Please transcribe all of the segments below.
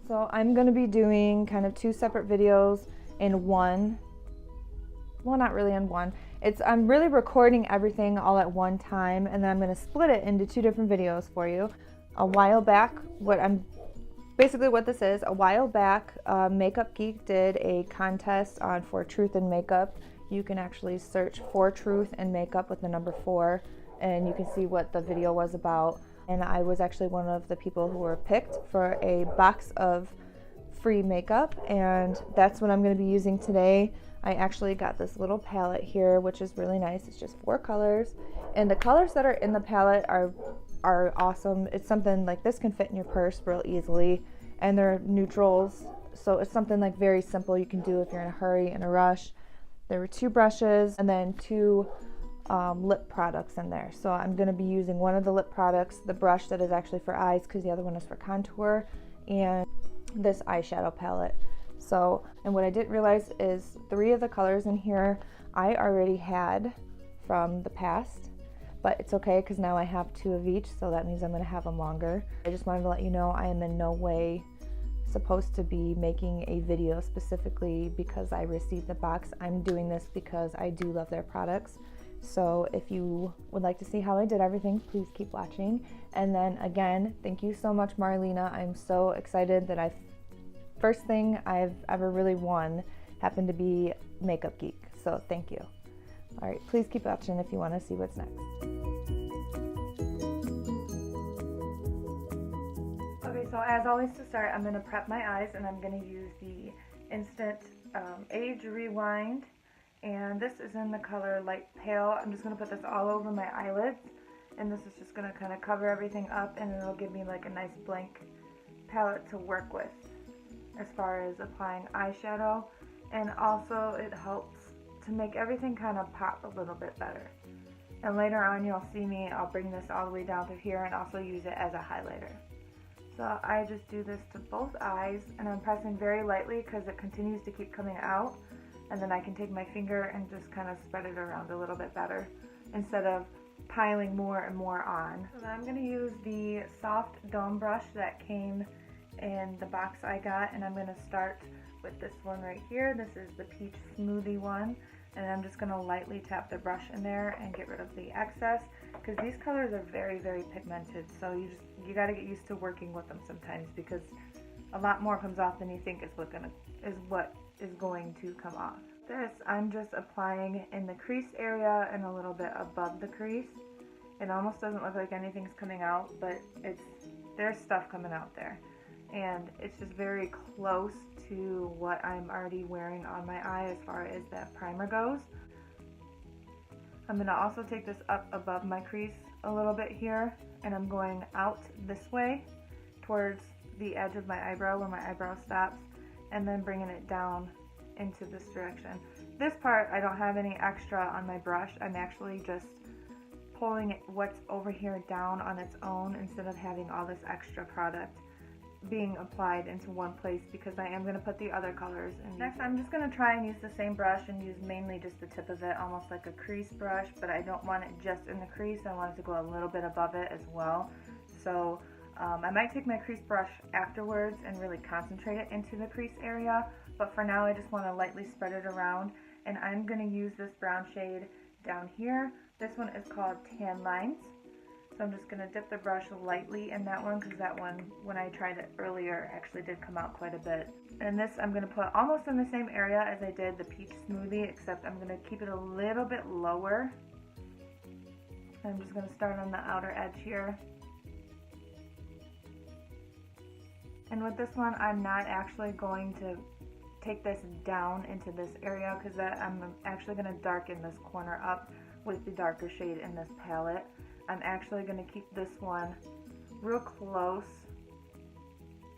So I'm going to be doing kind of two separate videos in one. Well, not really in one. I'm really recording everything all at one time, and then I'm going to split it into two different videos for you. A while back, basically what this is, a while back, Makeup Geek did a contest on For Truth in Makeup. You can actually search For Truth in Makeup with the number 4, and you can see what the video was about. And I was actually one of the people who were picked for a box of free makeup, and that's what I'm going to be using today. I actually got this little palette here, which is really nice. It's just 4 colors, and the colors that are in the palette are awesome. It's something like this can fit in your purse real easily, and they're neutrals, so it's something like very simple you can do if you're in a hurry, in a rush. There were 2 brushes and then 2 lip products in there. So I'm going to be using one of the lip products, the brush that is actually for eyes because the other one is for contour, and this eyeshadow palette. So, and what I didn't realize is 3 of the colors in here I already had from the past, but it's okay because now I have 2 of each, so that means I'm going to have them longer. I just wanted to let you know I am in no way supposed to be making a video specifically because I received the box. I'm doing this because I do love their products. So if you would like to see how I did everything, please keep watching. And then again, thank you so much, Marlena. I'm so excited that first thing I've ever really won happened to be Makeup Geek. So thank you. All right, please keep watching if you want to see what's next. Okay, so as always to start, I'm going to prep my eyes, and I'm going to use the Instant Age Rewind. And this is in the color Light Pale. I'm just going to put this all over my eyelids, and this is just going to kind of cover everything up, and it'll give me like a nice blank palette to work with as far as applying eyeshadow. And also it helps to make everything kind of pop a little bit better. And later on you'll see me, I'll bring this all the way down through here and also use it as a highlighter. So I just do this to both eyes, and I'm pressing very lightly because it continues to keep coming out. And then I can take my finger and just kind of spread it around a little bit better instead of piling more and more on. So then I'm going to use the soft dome brush that came in the box I got, and I'm going to start with this one right here. This is the Peach Smoothie one, and I'm just going to lightly tap the brush in there and get rid of the excess because these colors are very, very pigmented, so you got to get used to working with them sometimes because a lot more comes off than you think is what is going to come off. This I'm just applying in the crease area and a little bit above the crease. It almost doesn't look like anything's coming out, but there's stuff coming out there. And it's just very close to what I'm already wearing on my eye as far as that primer goes. I'm going to also take this up above my crease a little bit here, and I'm going out this way towards the edge of my eyebrow where my eyebrow stops, and then bringing it down into this direction. This part I don't have any extra on my brush. I'm actually just pulling what's over here down on its own instead of having all this extra product being applied into one place because I am going to put the other colors in. Next I'm just going to try and use the same brush and use mainly just the tip of it, almost like a crease brush, but I don't want it just in the crease. I want it to go a little bit above it as well. So I might take my crease brush afterwards and really concentrate it into the crease area, but for now I just want to lightly spread it around, and I'm going to use this brown shade down here. This one is called Tan Lines. So I'm just going to dip the brush lightly in that one because that one, when I tried it earlier, actually did come out quite a bit. And this I'm going to put almost in the same area as I did the Peach Smoothie, except I'm going to keep it a little bit lower. I'm just going to start on the outer edge here. And with this one, I'm not actually going to take this down into this area because I'm actually going to darken this corner up with the darker shade in this palette. I'm actually going to keep this one real close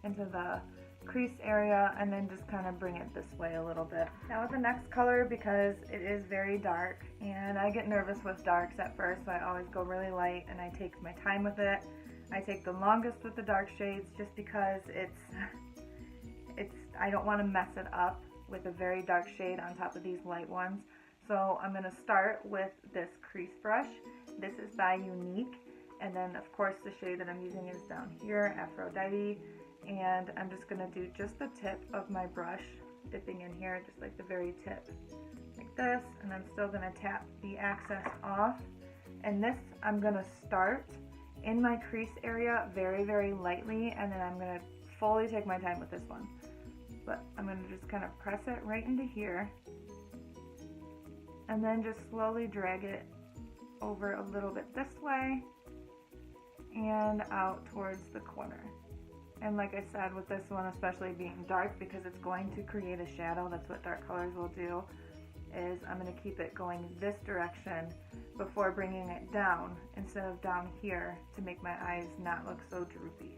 into the crease area and then just kind of bring it this way a little bit. Now with the next color, because it is very dark and I get nervous with darks at first, so I always go really light and I take my time with it. I take the longest with the dark shades just because I don't want to mess it up with a very dark shade on top of these light ones. So I'm going to start with this crease brush. This is by Unique, and then of course the shade that I'm using is down here, Aphrodite, and I'm just going to do just the tip of my brush, dipping in here, just like the very tip, like this, and I'm still going to tap the excess off. And this I'm going to start in my crease area very, very lightly, and then I'm going to fully take my time with this one. But I'm going to just kind of press it right into here, and then just slowly drag it over a little bit this way and out towards the corner. And like I said, with this one especially being dark, because it's going to create a shadow, that's what dark colors will do, is I'm going to keep it going this direction before bringing it down instead of down here to make my eyes not look so droopy.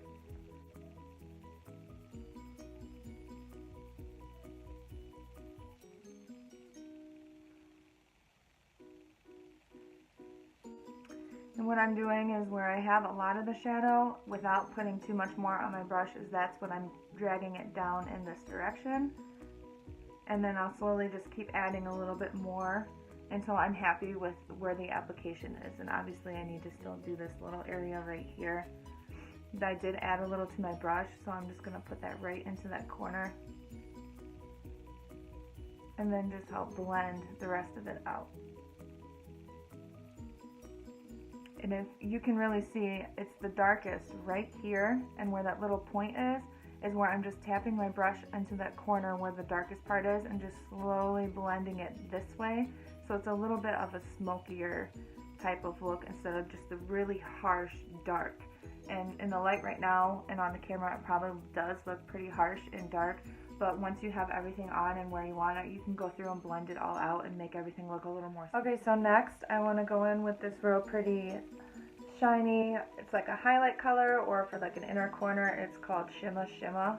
And what I'm doing is where I have a lot of the shadow, without putting too much more on my brush, is that's when I'm dragging it down in this direction. And then I'll slowly just keep adding a little bit more until I'm happy with where the application is. And obviously I need to still do this little area right here. I did add a little to my brush, so I'm just going to put that right into that corner. And then just help blend the rest of it out. And if you can really see, it's the darkest right here, and where that little point is where I'm just tapping my brush into that corner where the darkest part is and just slowly blending it this way. So it's a little bit of a smokier type of look instead of just the really harsh dark. And in the light right now and on the camera, it probably does look pretty harsh and dark, but once you have everything on and where you want it, you can go through and blend it all out and make everything look a little more. Okay, so next I want to go in with this real pretty shiny, it's like a highlight color, or for like an inner corner, it's called Shimma Shimma.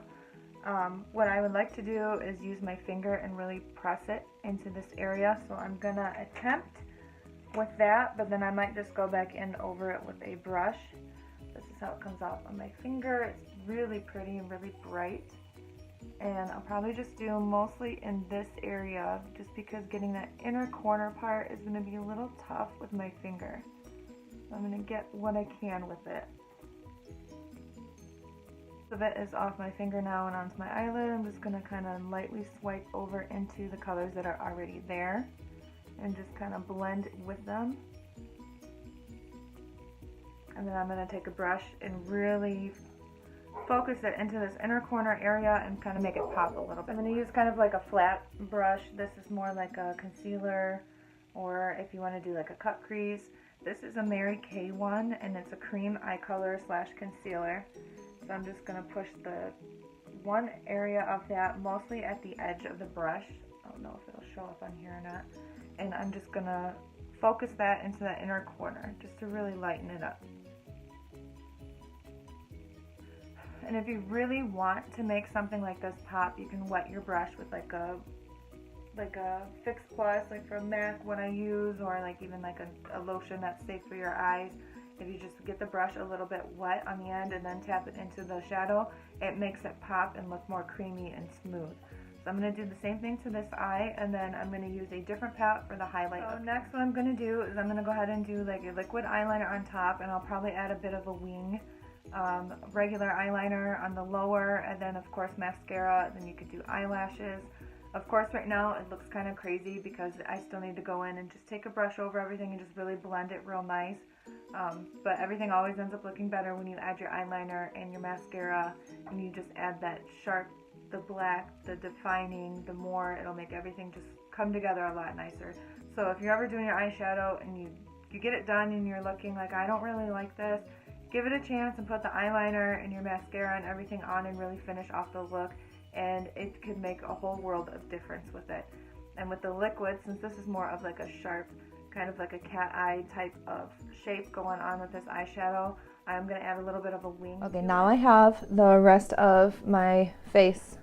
What I would like to do is use my finger and really press it into this area, so I'm gonna attempt with that, but then I might just go back in over it with a brush. This is how it comes off on my finger. It's really pretty and really bright. And I'll probably just do mostly in this area, just because getting that inner corner part is going to be a little tough with my finger. So I'm going to get what I can with it. Most of it is off my finger now and onto my eyelid. I'm just going to kind of lightly swipe over into the colors that are already there and just kind of blend with them. And then I'm going to take a brush and really focus it into this inner corner area and kind of make it pop a little bit. I'm going to use kind of like a flat brush. This is more like a concealer, or if you want to do like a cut crease. This is a Mary Kay one, and it's a cream eye color / concealer. So I'm just going to push the one area of that mostly at the edge of the brush. I don't know if it'll show up on here or not. And I'm just going to focus that into that inner corner just to really lighten it up. And if you really want to make something like this pop, you can wet your brush with like a Fix Plus, like from MAC, what I use, or like even like a lotion that's safe for your eyes. If you just get the brush a little bit wet on the end and then tap it into the shadow, it makes it pop and look more creamy and smooth. So I'm going to do the same thing to this eye, and then I'm going to use a different palette for the highlight. So next what I'm going to do is I'm going to go ahead and do like a liquid eyeliner on top, and I'll probably add a bit of a wing. Regular eyeliner on the lower, and then of course mascara, and then you could do eyelashes. Of course right now it looks kind of crazy because I still need to go in and just take a brush over everything and just really blend it real nice. But everything always ends up looking better when you add your eyeliner and your mascara, and you just add that sharp, the black, the defining, the more it'll make everything just come together a lot nicer. So if you're ever doing your eyeshadow and you get it done and you're looking like, I don't really like this, give it a chance and put the eyeliner and your mascara and everything on and really finish off the look, and it could make a whole world of difference with it. And with the liquid, since this is more of like a sharp, kind of like a cat eye type of shape going on with this eyeshadow, I'm going to add a little bit of a wing. Okay, now I have the rest of my face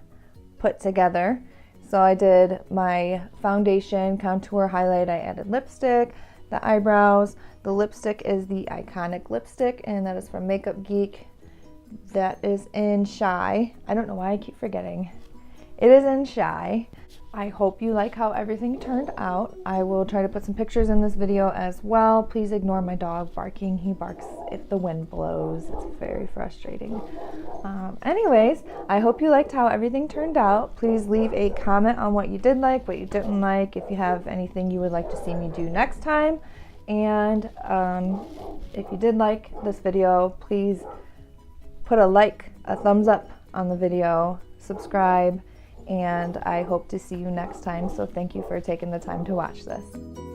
put together. So I did my foundation, contour, highlight, I added lipstick, the eyebrows. The lipstick is the Iconic lipstick, and that is from Makeup Geek. That is in Shy. I don't know why I keep forgetting. It is in Shy. I hope you like how everything turned out. I will try to put some pictures in this video as well. Please ignore my dog barking. He barks if the wind blows. It's very frustrating. Anyways, I hope you liked how everything turned out. Please leave a comment on what you did like, what you didn't like, if you have anything you would like to see me do next time. And if you did like this video, please put a like, a thumbs up on the video, subscribe, and I hope to see you next time. So thank you for taking the time to watch this.